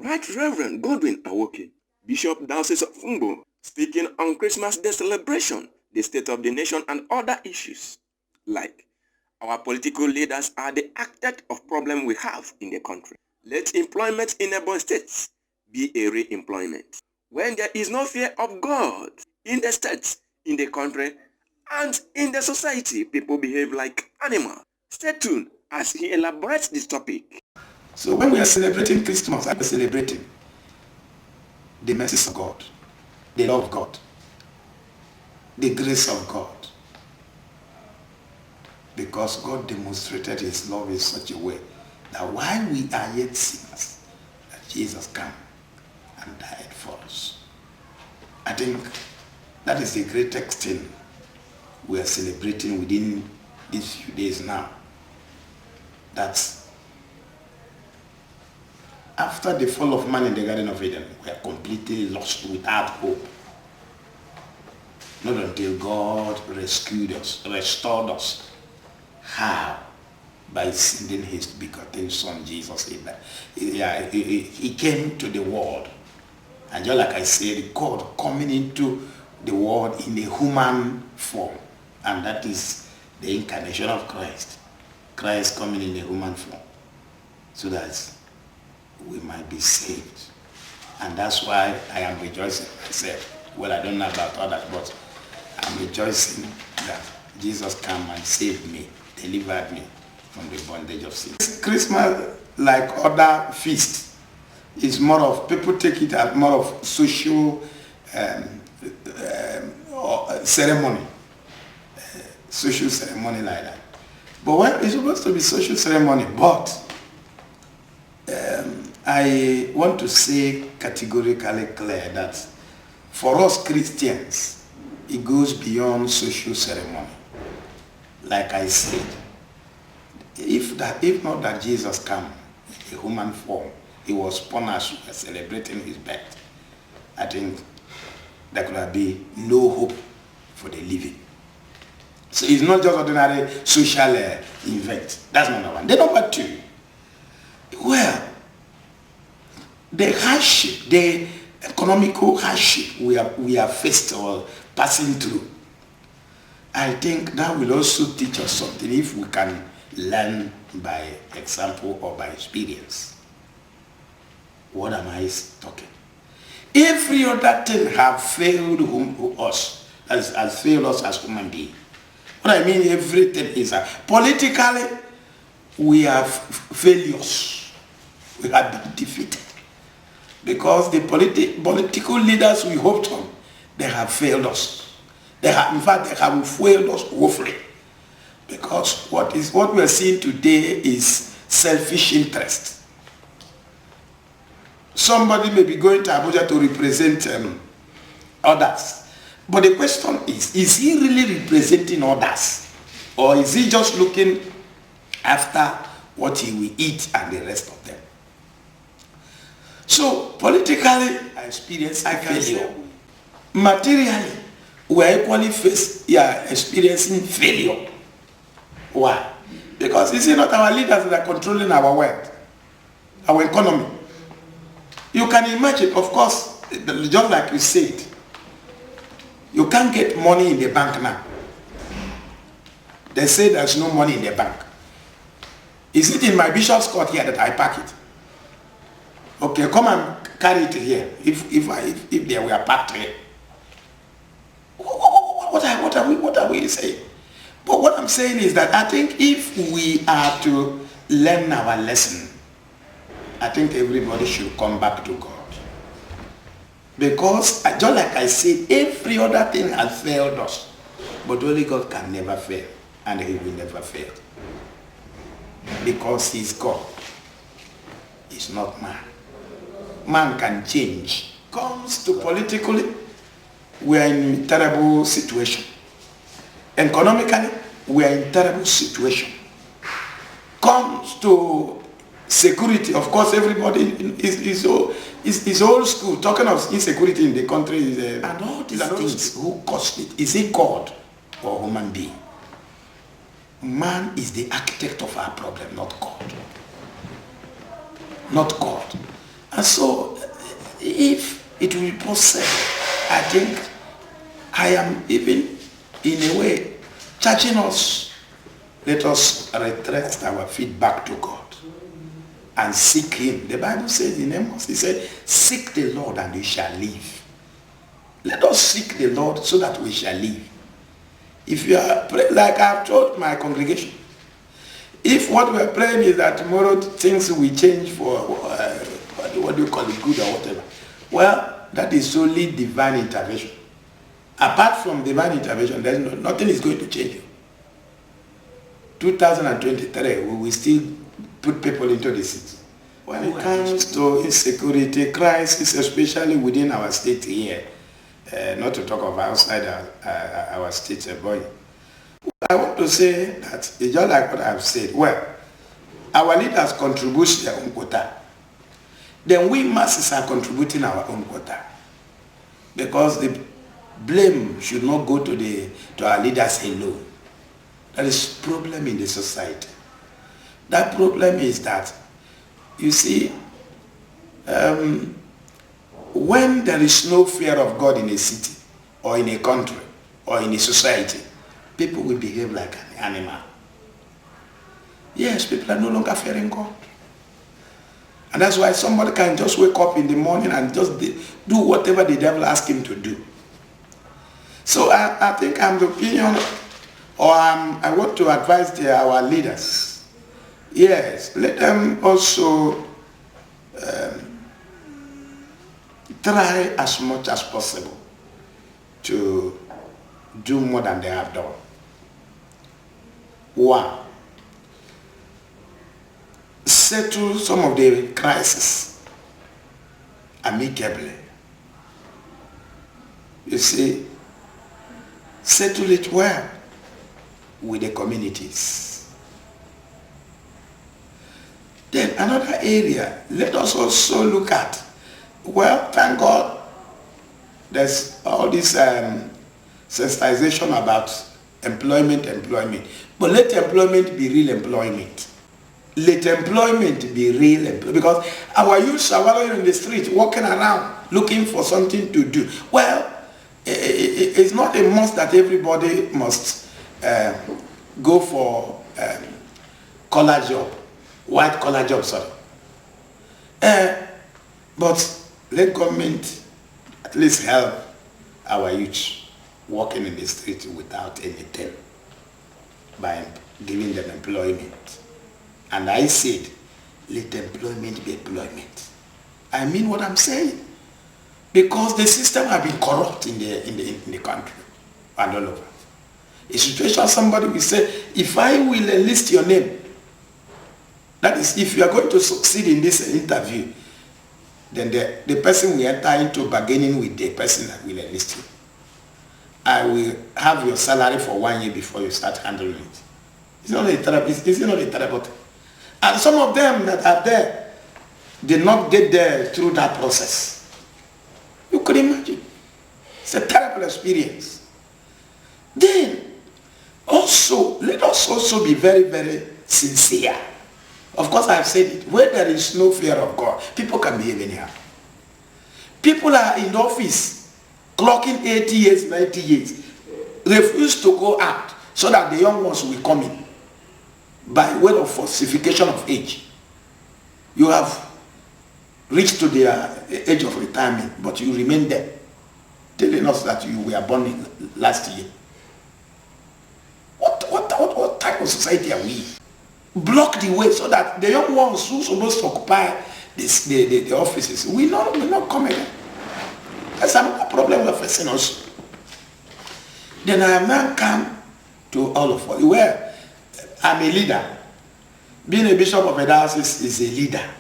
Right Reverend Godwin AWOKE, Bishop Diocese of Umbo, speaking on Christmas Day celebration, the state of the nation and other issues, like our political leaders are the architect of problem we have in the country. Let employment in neighboring states be a re-employment. When there is no fear of God in the states, in the country, and in the society, people behave like animals. Stay tuned as he elaborates this topic. So when we are celebrating Christmas, we are celebrating the mercies of God, the love of God, the grace of God. Because God demonstrated his love in such a way that while we are yet sinners, that Jesus came and died for us. I think that is the greatest thing we are celebrating within these few days now. That after the fall of man in the Garden of Eden, we are completely lost without hope. Not until God rescued us, restored us. How? By sending his begotten son, Jesus. He came to the world. And just like I said, God coming into the world in a human form. And that is the incarnation of Christ. Christ coming in a human form. So that we might be saved. And that's why I am rejoicing. I said, well, I don't know about others, but I'm rejoicing that Jesus came and saved me, delivered me from the bondage of sin. Christmas, like other feasts, is more of, people take it as more of social ceremony. Social ceremony like that. But when it's supposed to be social ceremony, but I want to say categorically clear that for us Christians, it goes beyond social ceremony. Like I said, if not that Jesus came in a human form, he was born as we were celebrating his birth, I think there could be no hope for the living. So it's not just ordinary social event. That's number one. Then number two, well, the hardship, the economical hardship we are faced or passing through, I think that will also teach us something if we can learn by example or by experience. What am I talking? Every other thing have failed us, has failed us as human beings. What I mean, everything is politically, we are failures. We have been defeated. Because the political leaders we hoped on, they have failed us. In fact, they have failed us woefully. Because what we are seeing today is selfish interest. Somebody may be going to Abuja to represent others. But the question is he really representing others? Or is he just looking after what he will eat and the rest of them? So, politically, I experience failure. Materially, we are equally experiencing failure. Why? Because it's not our leaders that are controlling our wealth, our economy. You can imagine, of course, just like you said, you can't get money in the bank now. They say there's no money in the bank. Is it in my bishop's court here that I pack it? Okay, come and carry it here. If they were packed here. What are we saying? But what I'm saying is that I think if we are to learn our lesson, I think everybody should come back to God. Because, just like I said, every other thing has failed us. But only God can never fail. And he will never fail. Because he's God. He's not man. Man can change. Comes to politically, we are in a terrible situation. Economically, we are in a terrible situation. Comes to security, of course, everybody is old school. Talking of insecurity in the country is and all these things. Who caused it? Is it God or human being? Man is the architect of our problem, not God. Not God. And so, if it will be possible, I think I am even, in a way, charging us, let us retrace our feet back to God and seek him. The Bible says in Amos, he said, seek the Lord and you shall live. Let us seek the Lord so that we shall live. If you are praying, like I've told my congregation, if what we are praying is that tomorrow things will change for, what do you call it, good or whatever, well, that is solely divine intervention. Apart from divine intervention, nothing is going to change. 2023, we will still put people into the city. When it comes to insecurity crisis, especially within our state here, not to talk of outside our state, boy, I want to say that it's just like what I've said. Well, our leaders contribute their own quota. Then we masses are contributing our own quota. Because the blame should not go to our leaders alone. There is a problem in the society. That problem is that, you see, when there is no fear of God in a city, or in a country, or in a society, people will behave like an animal. Yes, people are no longer fearing God. And that's why somebody can just wake up in the morning and just do whatever the devil asks him to do. So I think I'm the opinion, or I want to advise our leaders. Yes, let them also try as much as possible to do more than they have done. One, settle some of the crises amicably. You see, settle it well with the communities. Then another area, let us also look at, well, thank God, there's all this sensitization about employment, but let employment be real employment. Let employment be real employment, because our youths are wallowing in the street, walking around, looking for something to do. Well, it's not a must that everybody must go for collar job, white collar job, sorry. But let government at least help our youth walking in the street without anything by giving them employment. And I said, let employment be employment. I mean what I'm saying. Because the system has been corrupt in the country and all over. A situation, somebody will say, if I will enlist your name, that is, if you are going to succeed in this interview, then the person will enter into bargaining with the person that will enlist you. I will have your salary for 1 year before you start handling it. It's not a therapist, it's not a therapist. And some of them that are there did not get there through that process. You could imagine. It's a terrible experience. Then, also, let us also be very, very sincere. Of course, I've said it. Where there is no fear of God, people can behave anyhow. People are in the office, clocking 80 years, 90 years, refuse to go out so that the young ones will come in by way of falsification of age. You have reached to the age of retirement, but you remain there, telling us that you were born last year. What type of society are we? Block the way so that the young ones who are supposed to occupy the offices will not come again. That's another problem we're facing also. Then I have now come to all of us, where I'm a leader. Being a bishop of a diocese is a leader.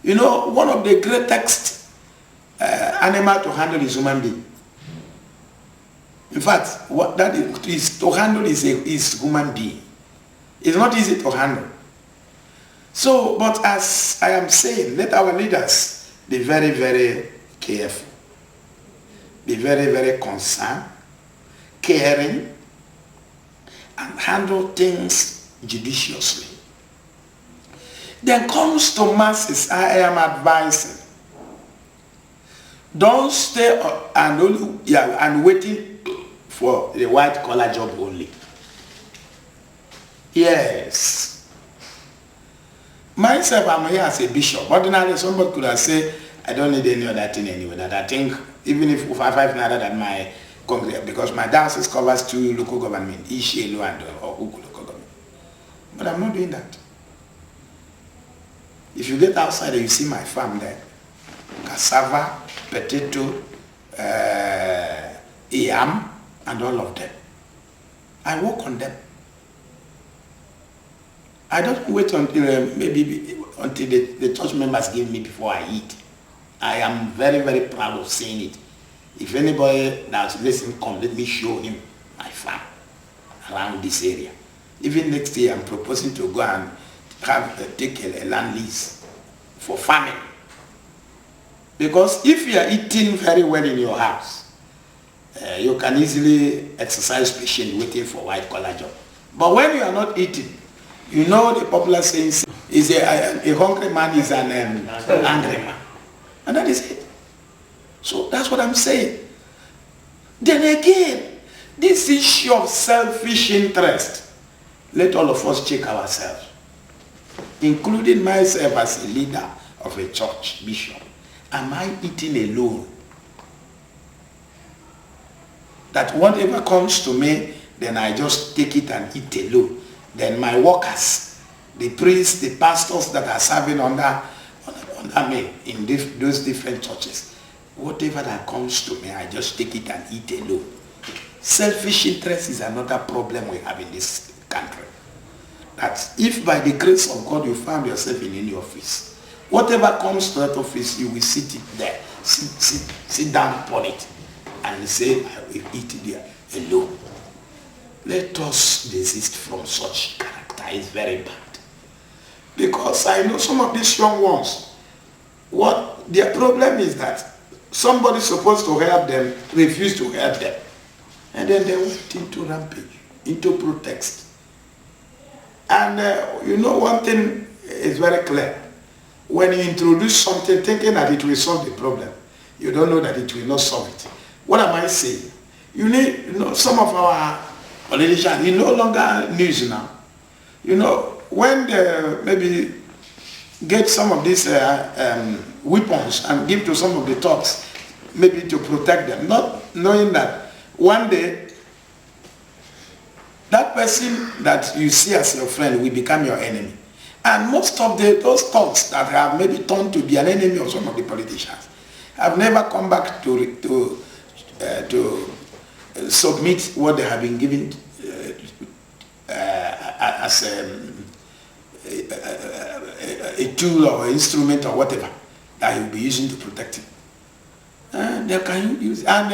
You know, one of the greatest animal to handle is human being. In fact, what that is to handle is human being. It's not easy to handle. So, but as I am saying, let our leaders be very, very careful. Be very, very concerned, caring, and handle things judiciously. Then comes to masses, I am advising. Don't stay and waiting for the white collar job only. Yes. Myself, I'm here as a bishop. Ordinarily, somebody could have said, I don't need any other thing anyway. That I think, even if I have another than my congregation, because my diocese covers 2 local government, Ishelu and Ohuku local government. But I'm not doing that. If you get outside, you see my farm there. Cassava, potato, yam, and all of them. I work on them. I don't wait until until the church members give me before I eat. I am very, very proud of saying it. If anybody that's listening, come, let me show him my farm around this area. Even next year, I'm proposing to go and take a land lease for farming. Because if you are eating very well in your house, you can easily exercise patience waiting for white collar job. But when you are not eating, you know the popular saying is a hungry man is an angry man. And that is it. So that's what I'm saying. Then again, this issue of selfish interest, let all of us check ourselves, including myself as a leader of a church bishop. Am I eating alone? That whatever comes to me, then I just take it and eat alone. Then my workers, the priests, the pastors that are serving under me in those different churches, whatever that comes to me, I just take it and eat alone. Selfish interest is another problem we have in this country. That if by the grace of God you find yourself in any office, whatever comes to that office, you will sit it there, sit down upon it, and say, I will eat it there alone. Let us desist from such character. It's very bad. Because I know some of these young ones, what their problem is that somebody supposed to help them refused to help them. And then they went into rampage, into protest. And you know, one thing is very clear. When you introduce something thinking that it will solve the problem, you don't know that it will not solve it. What am I saying? You need, some of our politicians, you no longer news now. When they maybe get some of these weapons and give to some of the thugs, maybe to protect them, not knowing that one day that person that you see as your friend will become your enemy. And most of those thugs that have maybe turned to be an enemy of some of the politicians have never come back to submit what they have been given as a tool or instrument or whatever that he will be using to protect him. They can use, and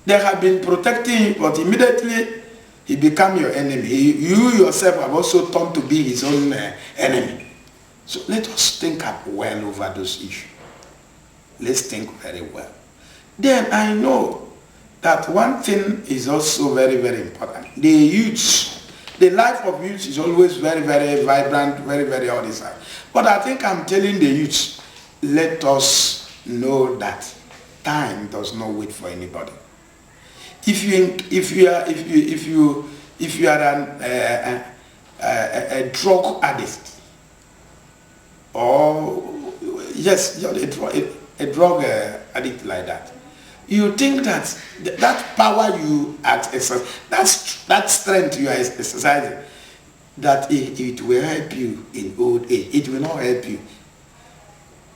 they have been protecting him, but immediately he become your enemy. You yourself have also turned to be his own enemy. So let us think up well over those issues. Let's think very well. Then I know that one thing is also very, very important. The youths, the life of youths is always very, very vibrant, very, very all this. But I think I'm telling the youths, let us know that time does not wait for anybody. If you are a drug addict, or yes, you're a drug addict like that, you think that that power you exercise, that strength you are exercising, that it will help you in old age. It will not help you.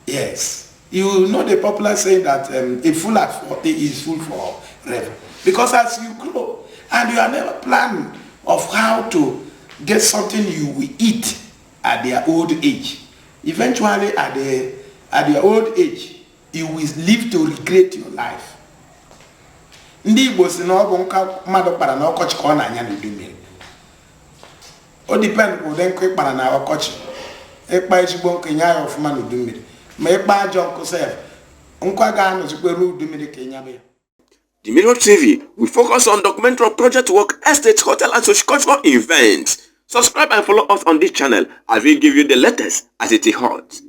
Yes. You know the popular saying that a fool at 40 is fool forever. Because as you grow, and you are never planning of how to get something you will eat at their old age, eventually at their old age, you will live to regret your life. Ndị Igbo si na ọ bụ nka mmadụ kpara na ọkọchị ka ọ na-anya n'udu mmiri. O depend ụdị nkụ ịkpara na ọkọchị. Ịkpa ezigbo nkụ nya ya ọfụma n'udu mmiri. Ma ịkpa ajọ nkụ sef, nkwa ga-anọzikwa ruo udu mmiri ka ịnyaba ya. The Mirror TV will focus on documentary project work, estate, hotel, and socio-cultural events. Subscribe and follow us on this channel as we give you the latest as it is hot.